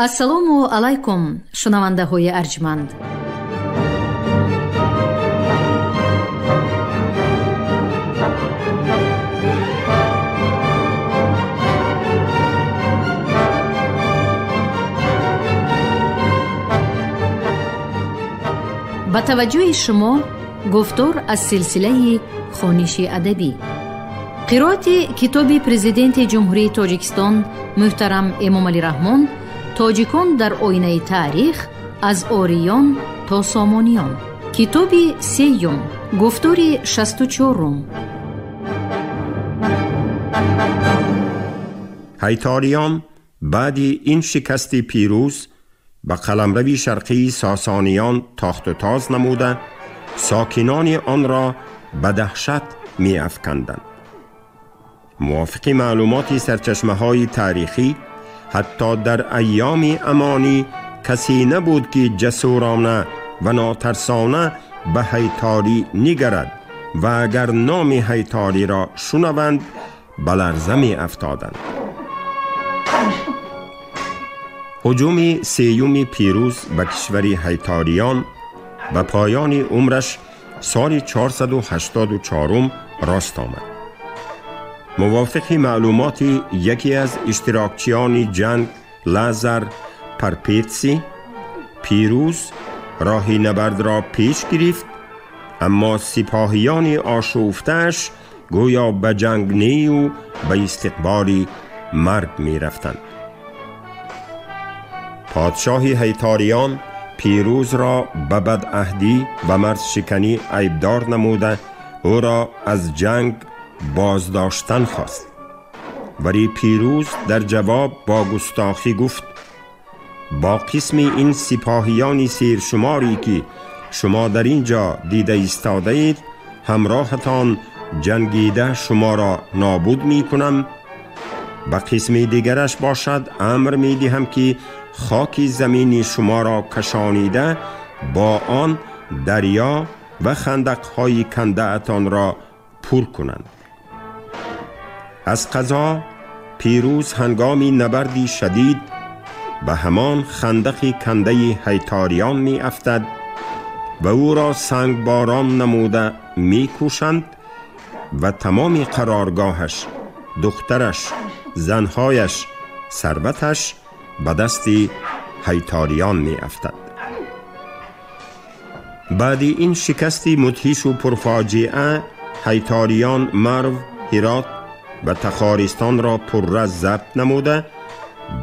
ассалому алайкум шунавандаҳои арҷманд. ба таваҷҷӯҳи шумо гуфтор аз силсилаи хониши адабӣ. қироати китоби президенти ҷумҳурии Тоҷикистон муҳтарам Эмомалӣ Раҳмон «Тоҷикон дар оинаи таърих аз ориён то сомониён». китоби сеюм, гуфтори 64. ҳайториён баъди ин шикасти пирӯз ба қаламрави шарқии сосониён тохту тоз намуда сокинони онро ба даҳшат меафканданд. мувофиқи маълумоти сарчашмаҳои тарихӣ, ҳатто дар айёми амонӣ касе набуд ки ҷасурона ва нотарсона ба ҳайторӣ нигарад ва агар номи ҳайториро шунаванд ба ларза меафтоданд. ҳуҷуми сеюми пирӯз ба кишвари ҳайториён ба поёни умраш соли 484 рост омад. мувофиқи маълумоти яке аз иштирокчиёни ҷанг Лазар Парпетси, пирӯз роҳи набардро пеш гирифт, аммо сипоҳиёни ошуфтааш гӯё ба ҷанг нею ба истиқболи марг мерафтанд. پادشاهی هیتاریان پیروز را به بدعهدی و مرزشکنی عیبدار نموده او را از جنگ بازداشتن خواست، ولی پیروز در جواب با گستاخی گفت با قسم این سپاهیان سیرشماری که شما در اینجا دیده ایستاده اید همراهتان جنگیده شما را نابود می کنم. به قسم دیگرش باشد امر می دهم که خاک زمین شما را کشانیده با آن دریا و خندقهای کنده اتان را پر کنند. از قضا پیروز هنگامی نبردی شدید به همان خندق کنده هیتاریان می افتد و او را سنگ باران نموده می کوشند و تمام قرارگاهش، دخترش، زنهایش، ثروتش به دست هیتاریان می افتد. بعد این شکست مدهش و پرفاجعه هیتاریان مرو، هرات و تخارستان را پر ضبط نموده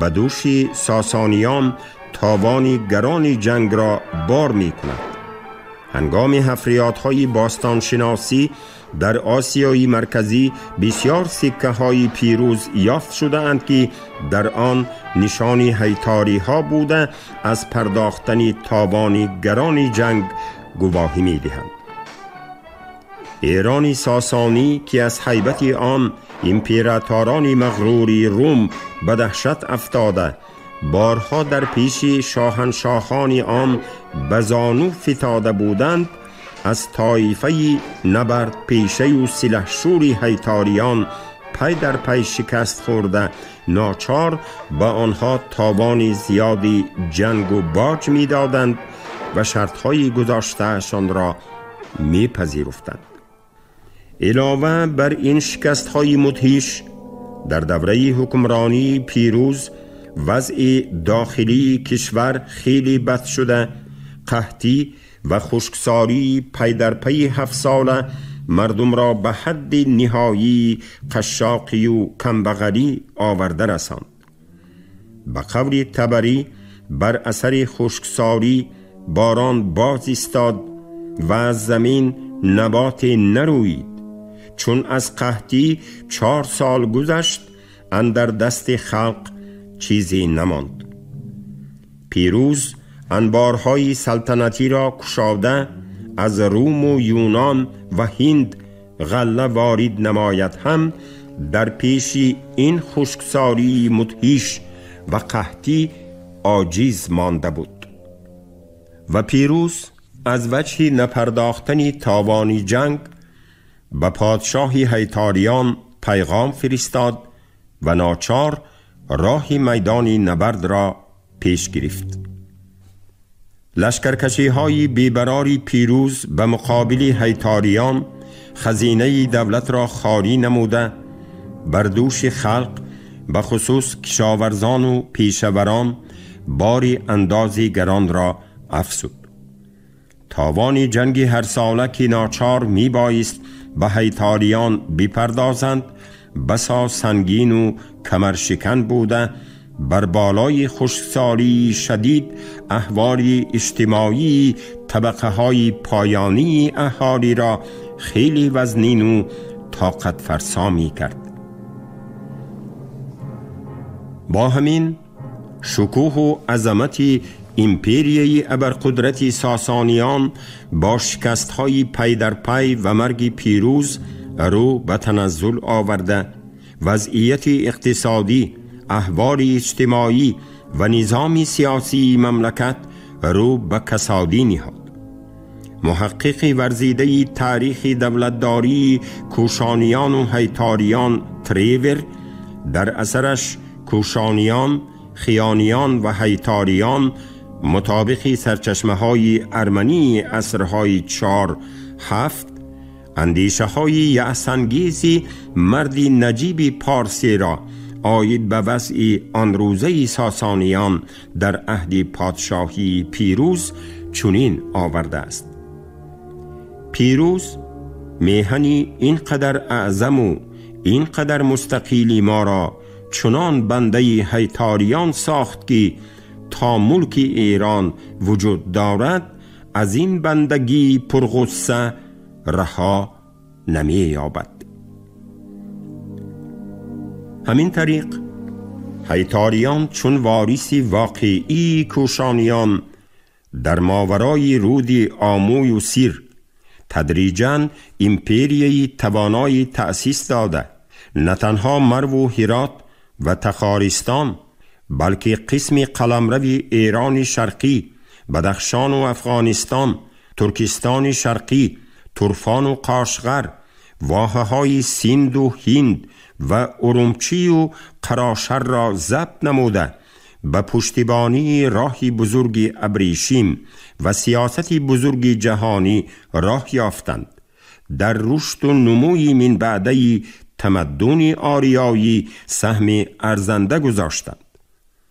به دوش ساسانیان تاوان گران جنگ را بار می کند. هنگام حفریات‌های باستانشناسی در آسیای مرکزی بسیار سکه های پیروز یافت شده اند که در آن نشانی هیتاری ها بوده از پرداختن تاوان گران جنگ گواهی می دهند. ایران ساسانی که از هیبت آن امپراتوران مغروری روم به دهشت افتاده بارها در پیش شاهنشاهان آن به زانو فتاده بودند، از طایفه نبرد پیشه و سلحشور هیتاریان پی در پی شکست خورده ناچار با آنها تاوان زیادی جنگ و باج می دادند و شرطهای گذاشتهشان را می پذیرفتند. علاوه بر این شکست های مدهش در دوره حکمرانی پیروز وضع داخلی کشور خیلی بد شده، قحطی و خشکساری پی در پی 7 ساله مردم را به حد نهایی قشاقی و کمبغلی آورده رساند. به قول طبری بر اثر خشکساری باران باز ایستاد و از زمین نبات نروید، چون از قحطی 4 سال گذشت اندر دست خلق چیزی نماند. پیروز انبارهای سلطنتی را کشاده از روم و یونان و هند غله وارد نماید هم در پیش این خشکساری مدهش و قحطی عاجز مانده بود و پیروز از وجه نپرداختن تاوان جنگ به پادشاه هیتاریان پیغام فرستاد و ناچار راه میدان نبرد را پیش گرفت. لشکرکشی‌های بی‌براری پیروز به مقابل هیتاریان خزینه دولت را خالی نموده، بر دوش خلق به خصوص کشاورزان و پیشوران باری اندازی گران را افزود. تاوان جنگ هر ساله که ناچار می بایست به هیتاریان بپردازند بسا سنگین و کمرشکن بوده، بر بالای خشکسالی شدید احوال اجتماعی طبقه های پایانی اهالی را خیلی وزنین و طاقت فرسا می کرد. با همین شکوه و عظمت امپریای ابرقدرت ساسانیان با شکست های پی در پی و مرگ پیروز رو به تنزل آورده، وضعیت اقتصادی، احوال اجتماعی و نظام سیاسی مملکت رو به کسادی نهاد. محقق ورزیده تاریخ دولتداری کوشانیان و هیتاریان تریور در اثرش کوشانیان، خیانیان و هیتاریان مطابق سرچشمه های ارمنی عصرهای 4-7 اندیشه های یأس‌انگیز مردی نجیب پارسی را آید به وضع آن روزه ساسانیان در عهد پادشاهی پیروز چنین آورده است: پیروز میهنی اینقدر اعظم و اینقدر مستقیلی ما را چنان بنده هیتاریان ساخت که تا ملک ایران وجود دارد از این بندگی پرغصه رها نمی یابد. همین طریق هیتاریان چون وارث واقعی کوشانیان در ماورای رود آموی و سیر تدریجاً امپریای توانایی تأسیس داده، نه تنها مرو و هرات و تخارستان بلکه قسم قلمرو ایران شرقی، بدخشان و افغانستان، ترکستان شرقی، ترفان و قاشغر، واحه‌های سیند و هند و ارومچی و قراشر را ضبط نموده به پشتیبانی راهی بزرگ ابریشم و سیاست بزرگ جهانی راه یافتند. در رشد و نموی من بعدی تمدن آریایی سهم ارزنده گذاشتند.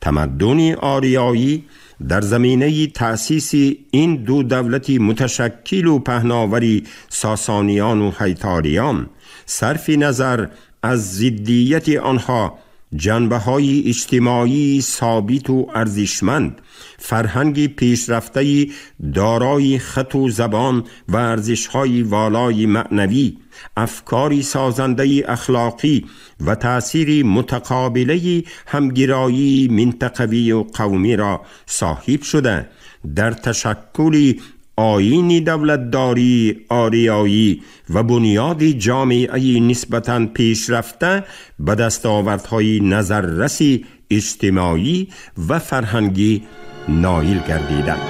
تمدن آریایی در زمینه تأسیس این دو دولت متشکل و پهناوری ساسانیان و هیتاریان صرف نظر از ضدیت آنها جنبه‌های اجتماعی ثابت و ارزشمند، فرهنگ پیشرفته دارای خط و زبان و ارزش‌های والای معنوی، افکاری سازنده اخلاقی و تأثیر متقابله همگرایی منطقوی و قومی را صاحب شده، در تشکل آیین دولتداری آریایی و بنیاد جامعه نسبتاً پیشرفته به دستاوردهای نظررسی اجتماعی و فرهنگی نائل گردیدند.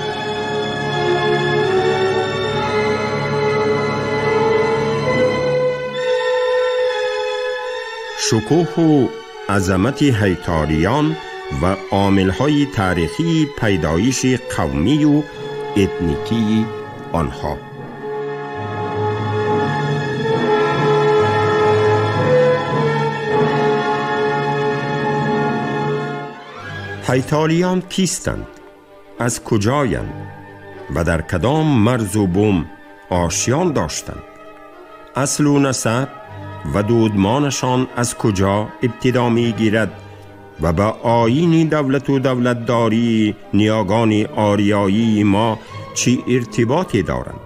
شکوه و عظمت هیتاریان و عامل‌های تاریخی پیدایش قومی و اتنیکی آنها. هیتاریان کیستند؟ از کجایند؟ و در کدام مرز و بوم آشیان داشتند؟ اصل و نسب و دودمانشان از کجا ابتدا می گیرد و با آیین دولت و دولتداری نیاگان آریایی ما چی ارتباطی دارند؟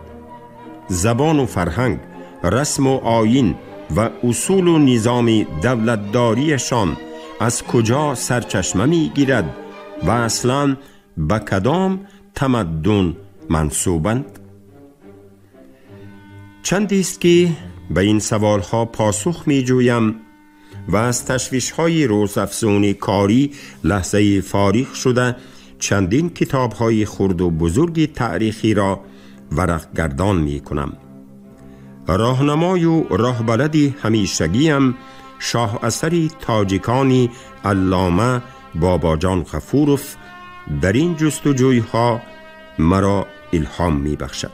زبان و فرهنگ، رسم و آیین و اصول و نظام دولتداریشان از کجا سرچشمه می گیرد و اصلاً به کدام تمدن منسوبند؟ چندی است که به این سوالها پاسخ می جویم و از تشویش‌های روزافزون کاری لحظه فارغ شده چندین کتاب‌های خرد و بزرگ تاریخی را ورق گردان می کنم. راهنمای و راهبلد همیشگیم شاه اثری تاجیکانی علامه باباجان غفورف در این جستجوی‌ها مرا الهام می بخشد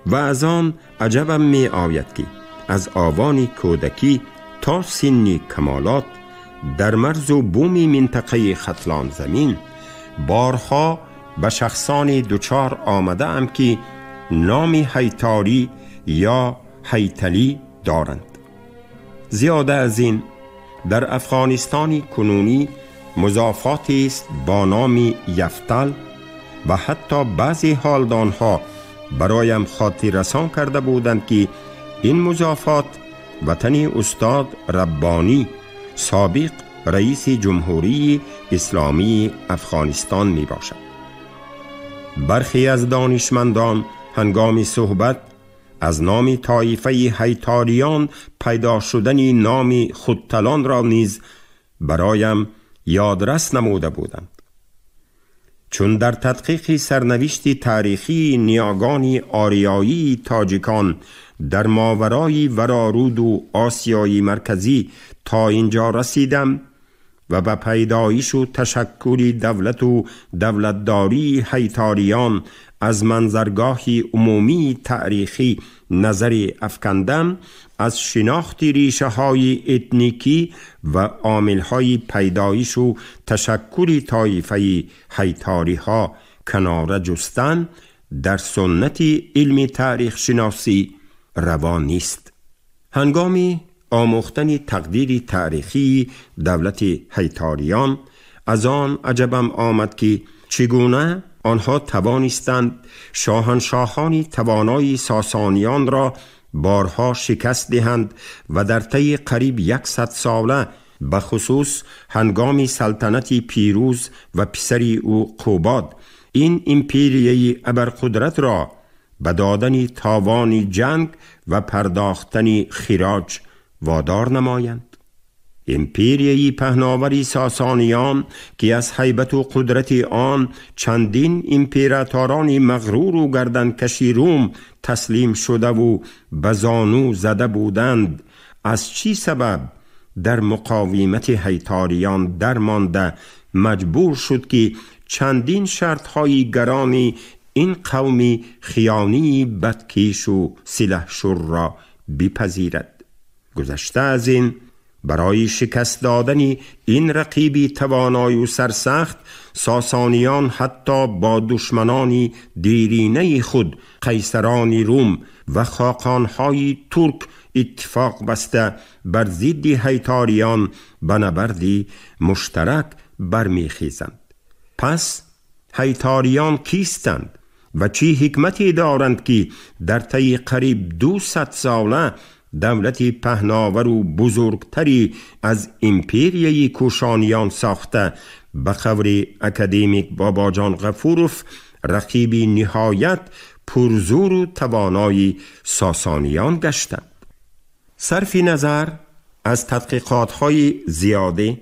و از آن عجبم می آید که از آوان کودکی تا سنی کمالات در مرز و بوم منطقه ختلان زمین بارها به شخصان دوچار آمده ام که نام هیتاری یا هیتلی دارند. زیاده از این در افغانستان کنونی مضافاتی است با نام یفتل و حتی بعضی حالدانها برایم خاطر رسان کرده بودند که این مضافات وطن استاد ربانی سابق رئیس جمهوری اسلامی افغانستان می باشد. برخی از دانشمندان هنگام صحبت از نام طایفه هیتاریان پیدا شدن نام خودتلان را نیز برایم یادرس نموده بودند، چون در تدقیق سرنوشت تاریخی نیاگان آریایی تاجیکان در ماورای ورارود و آسیای مرکزی تا اینجا رسیدم و به پیدایش و تشکل دولت و دولتداری هیتاریان از منظرگاه عمومی تاریخی نظر افکندم، از شناخت ریشه های اتنیکی و عامل های پیدایش و تشکل طایفه هیتاری ها کناره جستن در سنت علم تاریخ شناسی روا نیست. هنگامی آموختن تقدیر تاریخی دولت هیتاریان از آن عجبم آمد که چگونه آنها توانستند شاهنشاهان توانای ساسانیان را بارها شکست دهند و در طی قریب 100 ساله به خصوص هنگام سلطنت پیروز و پسری او قوباد این امپریه ابرقدرت را به دادن تاوان جنگ و پرداختن خراج وادار نمایند. امپریه پهناوری ساسانیان که از هیبت و قدرت آن چندین امپراتوران مغرور و گردنکشی روم تسلیم شده و بزانو زده بودند، از چی سبب در مقاومت هیتاریان درمانده مجبور شد که چندین شرطهای گران این قومی خیانی بدکیش و سلحشور را بپذیرد. گذشته از این برای شکست دادن این رقیبی توانای و سرسخت ساسانیان حتی با دشمنان دیرینه خود قیصران روم و خاقانهای ترک اتفاق بسته بر ضد هیتاریان به نبردی مشترک برمیخیزند. پس هیتاریان کیستند و چی حکمتی دارند که در طی قریب 200 ساله دولت پهناور و بزرگتری از امپریه کوشانیان ساخته به قول اکادمیک باباجان غفوروف رقیب نهایت پرزور و توانای ساسانیان گشتند. صرف نظر از تحقیقات‌های زیاده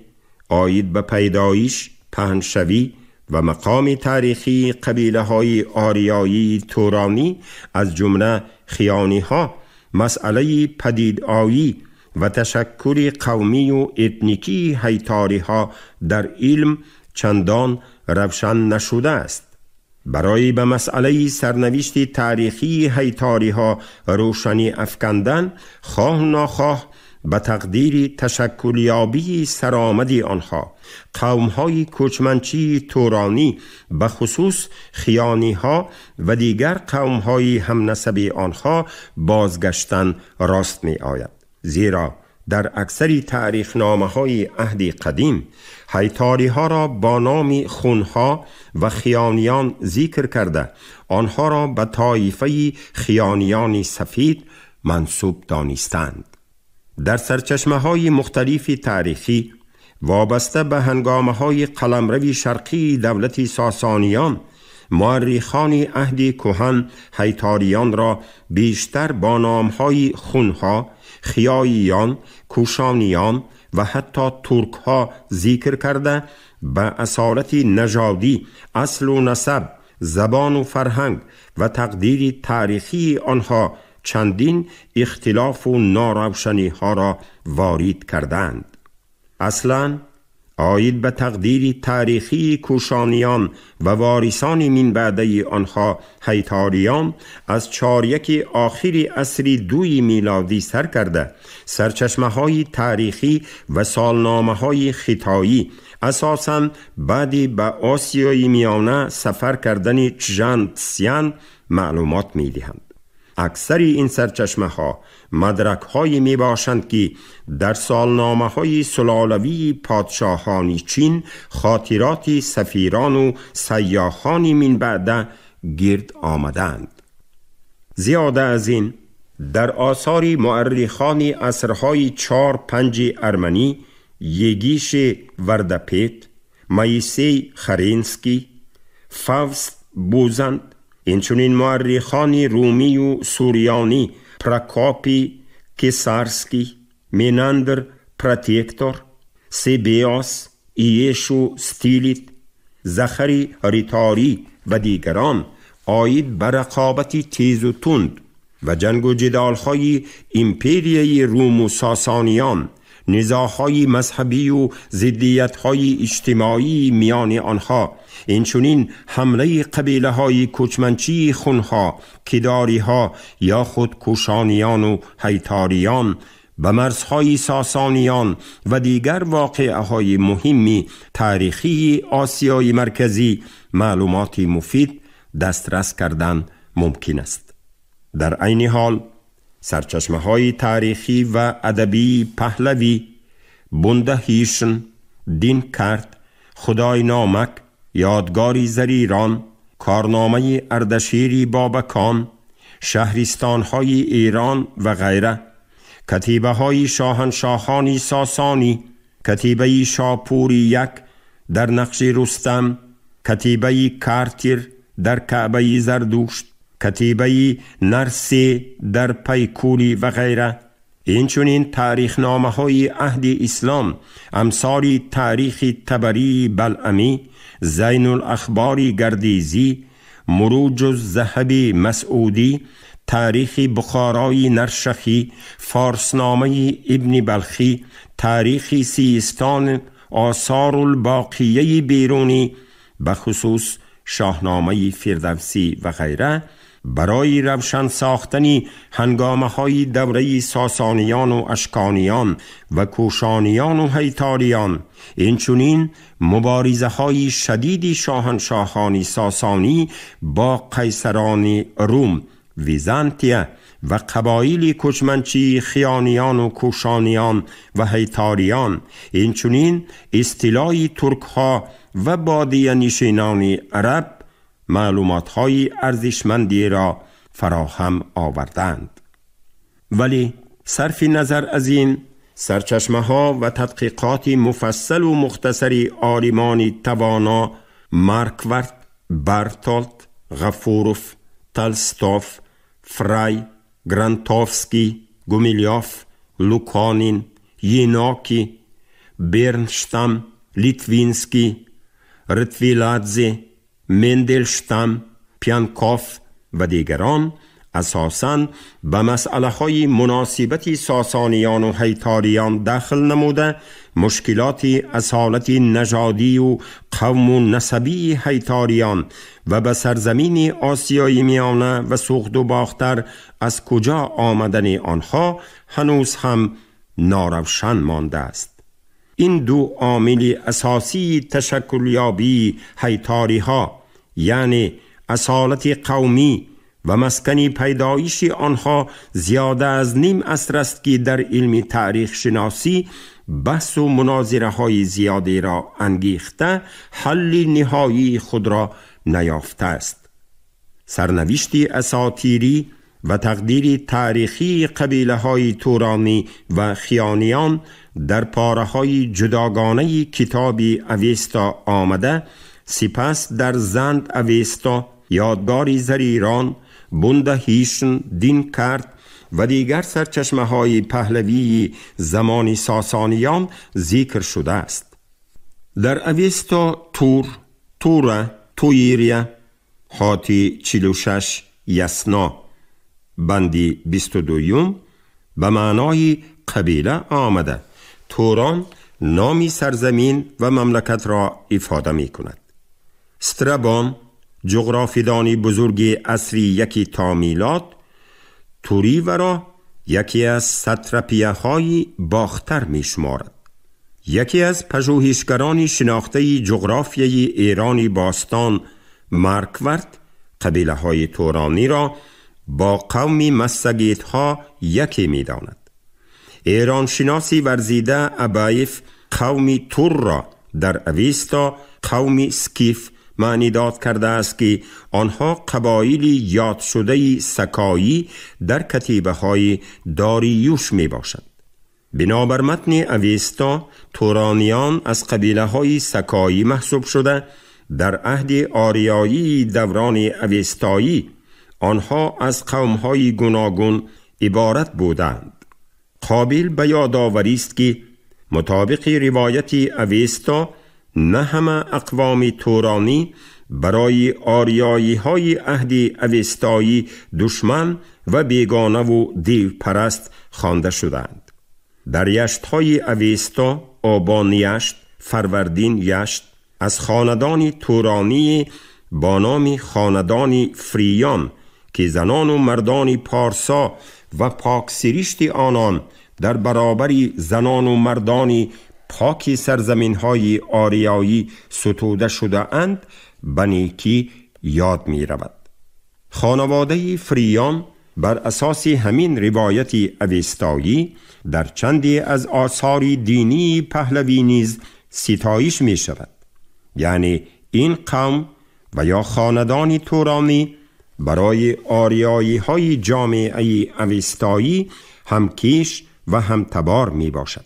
آید به پیدایش، پهنشوی و مقام تاریخی قبیله‌های آریایی تورانی از جمله خیانی‌ها، مسئله پدیدآیی و تشکل قومی و اتنیکی هیتاری‌ها در علم چندان روشن نشده است. برای به مسئله سرنوشت تاریخی هیتاری‌ها روشنی افکندن، خواه ناخواه به تقدیر تشکلیابی سرآمد آنها قوم‌های کوچمنچی تورانی به خصوص خیانی‌ها و دیگر قوم‌های همنسب آنها بازگشتن راست می آید، زیرا در اکثر تاریخنامه‌های عهد قدیم هیتاری‌ها را با نام خونها و خیانیان ذکر کرده آنها را به طایفه خیانیان سفید منسوب دانستند. در سرچشمه‌های مختلف تاریخی وابسته به هنگامه‌های قلمرو شرقی دولت ساسانیان، مورخان عهد کهن هیتاریان را بیشتر با نام‌های خونها، خیاییان، کوشانیان و حتی ترک‌ها ذکر کرده به اصالت نژادی، اصل و نسب، زبان و فرهنگ و تقدیر تاریخی آنها چندین اختلاف و ناروشنی ها را وارد کردند. اصلاً آید به تقدیری تاریخی کوشانیان و وارثان من بعده آنها هیتاریان از چاریک آخری عصر 2 میلادی سر کرده سرچشمه های تاریخی و سالنامه های خطایی اساساً بعدی به آسیای میانه سفر کردن چژان تسیان معلومات می دهند. اکثر این سرچشمه ها مدرک های می باشند که در سالنامه های سلالوی پادشاهان چین خاطرات سفیران و سیاحان من بعد گرد آمدند. زیاده از این در آثار مورخان عصرهای 4-5 ارمنی یگیش وردپیت، مایسی خرینسکی، فاوست بوزند، اینچنین مورخان رومی و سوریانی پراکاپی کیسارسکی، میناندر پراتیکتور، سیبیاس، ایشو ستیلیت، زخری ریتاری و دیگران آید بر رقابتی تیز و تند و جنگ و جدال‌های ایمپریای روم و ساسانیان، نزاع‌های مذهبی و ضدیت‌های اجتماعی میان آنها، اینچنین حمله قبیله‌های کوچمنچی خونها، کداری‌ها یا خود کوشانیان و هیتاریان به مرزهای ساسانیان و دیگر واقعه‌های مهمی تاریخی آسیای مرکزی معلوماتی مفید دسترس کردن ممکن است. در عین حال سرچشمه‌های تاریخی و ادبی پهلوی، بندهیشن، دین کرد، خدای نامک، یادگاری زریران، کارنامه اردشیری بابکان، شهرستان‌های ایران و غیره، کتیبه‌های شاهنشاهان ساسانی، کتیبه شاپوری یک در نقش رستم، کتیبه کارتیر در کعبه زردوشت، کتیبه نرسی در پیکولی و غیره. اینچنین تاریخ نامه های عهد اسلام امثال تاریخ تبری بلعمی، زین الاخباری گردیزی، مروج الذهبی مسعودی، تاریخ بخارای نرشخی، فارسنامه ابن بلخی، تاریخ سیستان، آثار الباقیه بیرونی بخصوص شاهنامه فردوسی و غیره برای روشن ساختن هنگامه های دوره ساسانیان و اشکانیان و کوشانیان و هیتاریان، اینچنین مبارزه های شدید شاهنشاهان ساسانی با قیصران روم، ویزانتیه و قبایل کوچمنچی خیانیان و کوشانیان و هیتاریان، اینچنین اصطلاح ترک ها و بادیه نشینان عرب معلومات های ارزشمندی را فراهم آوردند. ولی صرف نظر از این سرچشمه ها و تدقیقات مفصل و مختصری عالمان توانا مارکوارت، برتولت، غفوروف، تالستوف، فرای، گرانتوفسکی، گومیلیوف، لوکانین، یناکی، برنشتام، لیتوینسکی، رتویلادزه، مندلشتام، پیانکوف و دیگران اساساً به مسئله های مناسبت ساسانیان و هیتاریان داخل نموده مشکلات اصالت نژادی و قوم و نسبی هیتاریان و به سرزمین آسیای میانه و سوخت و باختر از کجا آمدن آنها هنوز هم ناروشن مانده است. این دو عامل اساسی تشکل یابی هیتاری ها، یعنی اصالت قومی و مسکنی پیدایش آنها، زیاده از نیم عصر است که در علم تاریخ شناسی بحث و مناظره های زیادی را انگیخته حل نهایی خود را نیافته است. سرنوشت اساطیری و تقدیر تاریخی قبیله های تورانی و خیانیان در پاره های جداگانه کتاب اویستا آمده، سپس در زند اویستا، یادگاری زریران، بندهیشن، دین کرد و دیگر سرچشمه های پهلوی زمان ساسانیان ذکر شده است. در اویستا توره، تویریه، حاتی 46 یسنا بندی 22 به معنای قبیله آمده. توران نامی سرزمین و مملکت را افاده می کند. استرابون، جغرافیدانی بزرگی عصری یکی تا میلاد، توری و را یکی از ساتراپیه های باختر می شمارد. یکی از پژوهشگران شناخته جغرافیای ایرانی باستان، مارکورت، قبیله های تورانی را با قوم مسگیت ها یکی می داند. ایران شناسی ورزیده ابایف قومی تور را در اویستا قومی سکیف معنی داد کرده است که آنها قبایلی یاد شده سکایی در کتیبه های داریوش می باشند. بنابر متن اویستا، تورانیان از قبیله های سکایی محسوب شده در عهد آریایی دوران اویستایی آنها از قوم های گوناگون عبارت بودند. قابل به یادآوری است که مطابق روایت اویستا نه همه اقوام تورانی برای آریایی های عهد اویستایی دشمن و بیگانه و دیو پرست خوانده شدند. در یشت های اویستا، آبان یشت، فروردین یشت از خاندان تورانی با نام خاندان فریان که زنان و مردان پارسا و پاک سریشت آنان در برابری زنان و مردانی پاکی سرزمین های آریایی ستوده شده اند به نیکی یاد می رود. خانواده فریان بر اساس همین روایت اویستایی در چندی از آثار دینی پهلوی نیز ستایش می شود. یعنی این قوم و یا خاندان تورانی برای آریایی های جامعه اویستایی همکیش و همتبار می باشد.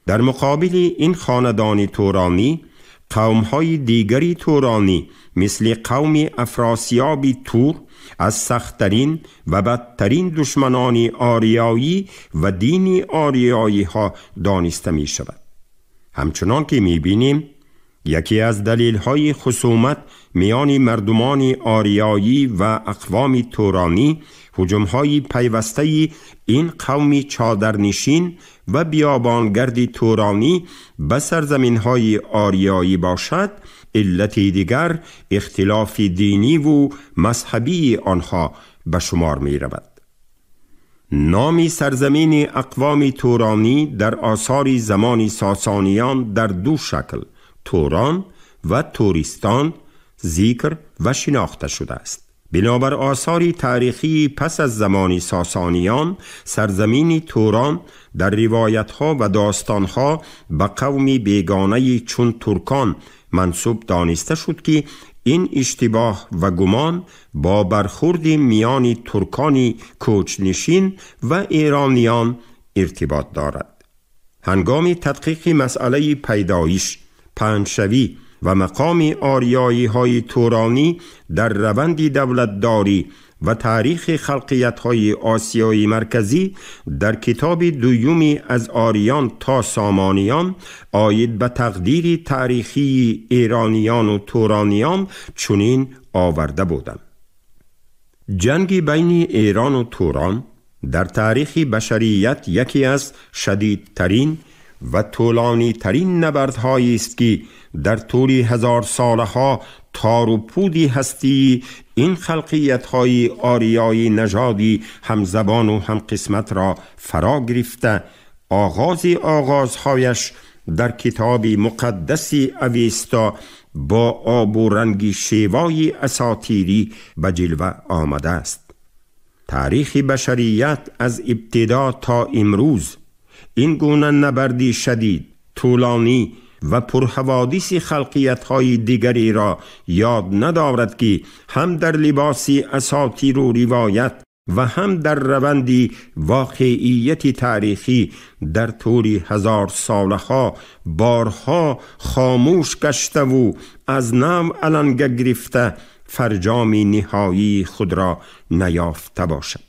در مقابل این خاندان تورانی، قوم های دیگری تورانی مثل قوم افراسیاب تور از سخت‌ترین و بدترین دشمنان آریایی و دین آریایی ها دانسته می شود. همچنان که می بینیم یکی از دلیل های خصومت میان مردمان آریایی و اقوام تورانی هجوم های پیوسته این قوم چادرنشین و بیابانگرد تورانی به سرزمین های آریایی باشد. علتی دیگر اختلاف دینی و مذهبی آنها به شمار می رود. نام سرزمین اقوام تورانی در آثار زمان ساسانیان در دو شکل، توران و توریستان، ذکر و شناخته شده است. بنابر آثار تاریخی پس از زمان ساسانیان، سرزمین توران در روایت‌ها و داستان‌ها به قومی بیگانه چون ترکان منسوب دانسته شد که این اشتباه و گمان با برخورد میان ترکان کوچنشین و ایرانیان ارتباط دارد. هنگام تدقیق مسئله پیدایش، پنجشوی و مقام آریایی های تورانی در روند دولتداری و تاریخ خلقیت های آسیای مرکزی در کتاب دویومی از آریان تا سامانیان آید به تقدیر تاریخی ایرانیان و تورانیان چنین آورده بودند: جنگ بین ایران و توران در تاریخ بشریت یکی از شدیدترین و طولانی ترین نبردهایی است که در طول هزار سالها تار و پودی هستی این خلقیت های آریایی نژادی همزبان و هم قسمت را فرا گرفته آغازهایش در کتاب مقدس اویستا با آب و رنگ شیوای اساطیری به جلوه آمده است. تاریخ بشریت از ابتدا تا امروز این گونه نبردی شدید، طولانی و پرحوادث خلقیت‌های دیگری را یاد ندارد که هم در لباس اساطیر و روایت و هم در روندی واقعیت تاریخی در طول هزار سالها بارها خاموش گشته و از نو علنگ گرفته فرجام نهایی خود را نیافته باشد.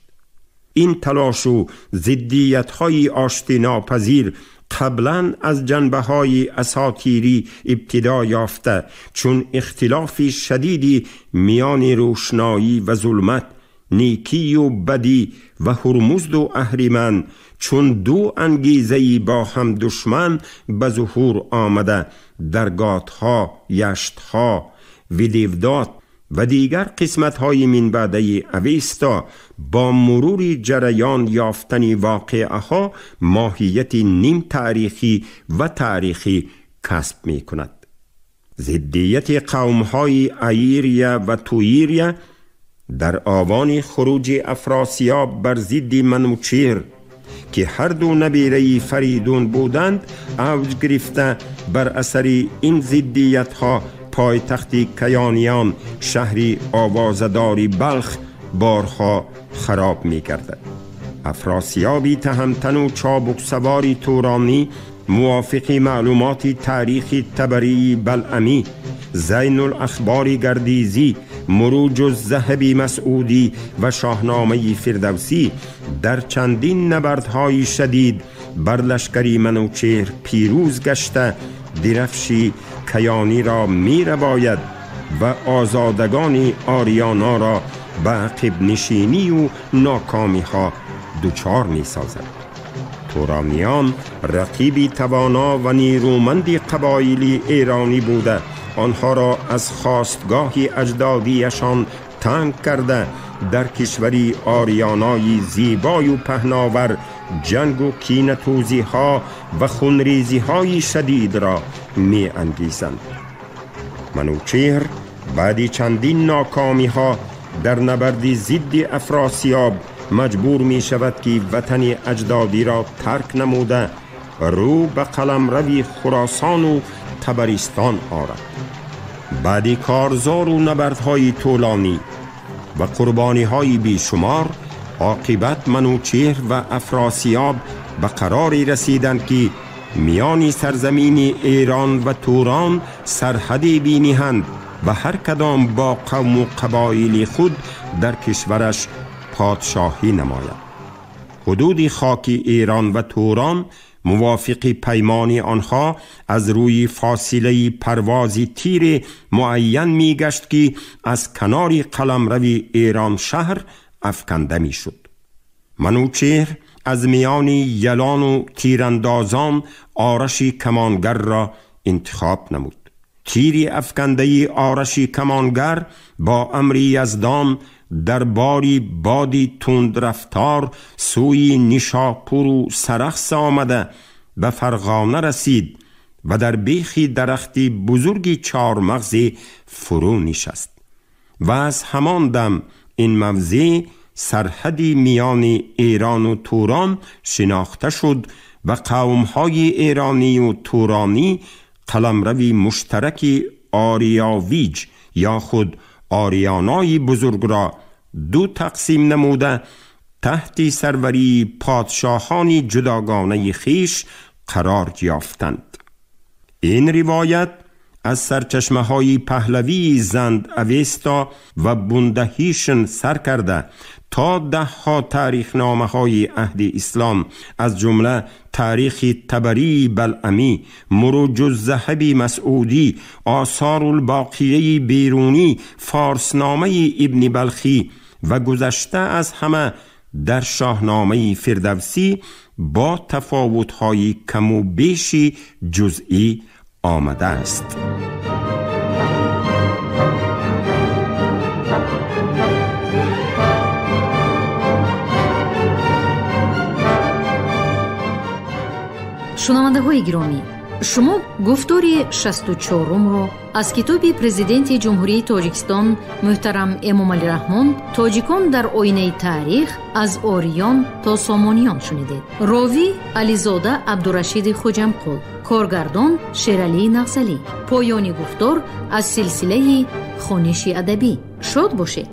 این تلاش و ضدیت‌های آشتیناپذیر قبلا از جنبه‌های اساطیری ابتدا یافته، چون اختلاف شدیدی میان روشنایی و ظلمت، نیکی و بدی و هرمزد و اهریمن، چون دو انگیزه‌ای با هم دشمن به ظهور آمده، درگاتها، یشتها، ویدیودات و دیگر قسمت‌های من بعده اویستا با مرور جریان یافتن واقعه‌ها ماهیت نیم تاریخی و تاریخی کسب می‌کند. ضدیت قوم‌های ایریا و تویریا در آوان خروج افراسیاب بر ضد منوچهر که هر دو نبیره فریدون بودند اوج گرفته، بر اثر این ضدیت‌ها پایتخت کیانیان، شهری آوازداری بلخ، بارها خراب می گردد. افراسیابی تهمتن و چابک سواری تورانی موافق معلومات تاریخی تبری بلعمی، زین الاخبار گردیزی، مروج الذهبی مسعودی و شاهنامه فردوسی در چندین نبردهای شدید بر لشکری منوچهر پیروز گشته، درفشی کیانی را می رباید و آزادگان آریانا را به عقب نشینی و ناکامی ها دچار می سازد. تورانیان رقیبی توانا و نیرومندی قبایلی ایرانی بوده، آنها را از خاستگاهی اجدادیشان تنگ کرده، در کشوری آریانای زیبای و پهناور جنگ و کینه‌توزی ها و خونریزی های شدید را می انگیزند. منوچهر بعد چندین ناکامی ها در نبرد ضد افراسیاب مجبور می شود که وطن اجدادی را ترک نموده رو به قلمرو خراسان و تبریستان آرد. بعد کارزار و نبردهای طولانی و قربانی‌های بیشمار، عاقبت منوچهر و افراسیاب به قراری رسیدند که میان سرزمین ایران و توران سرحدی بینهند و هر کدام با قوم و قبایل خود در کشورش پادشاهی نماید. حدود خاک ایران و توران موافق پیمان آنها از روی فاصله پروازی تیر معین می گشت که از کنار قلمرو ایران شهر افکنده می شد. منوچهر از میان یلان و تیراندازان آرشی کمانگر را انتخاب نمود. تیری افکنده آرشی کمانگر با امر یزدان در باری بادی تند رفتار سوی نیشاپور و سرخس آمده به فرغانه رسید و در بیخی درختی بزرگی چار مغزی فرو نشست و از همان دم این موضع سرحدی میان ایران و توران شناخته شد و قوم‌های ایرانی و تورانی قلمروی مشترک آریاویج یا خود آریانای بزرگ را دو تقسیم نموده تحت سروری پادشاهانی جداگانه خیش قرار یافتند. این روایت از سرچشمه های پهلوی زند اویستا و بندهیشن سر کرده تا 10 تاریخ نامه های عهد اسلام از جمله تاریخ تبری بلعمی، مروج الذهبی مسعودی، آثار الباقیه بیرونی، فارسنامه ابن بلخی و گذشته از همه در شاهنامه فردوسی با تفاوت‌های کم و بیشی جزئی آمده است. شنونده های گرامی، شما گفتار 64 رو از کتاب پرزیدنت جمهوری تاجیکستان محترم امامعلی رحمون تاجیکان در آینه تاریخ از آریان تا سامانیان شنیدید. راوی علیزاده عبدالرشید خوجمقل، کارگردان شیرعلی نغزلی. پایان گفتار از سلسله خوانش ادبی. شاد باشید.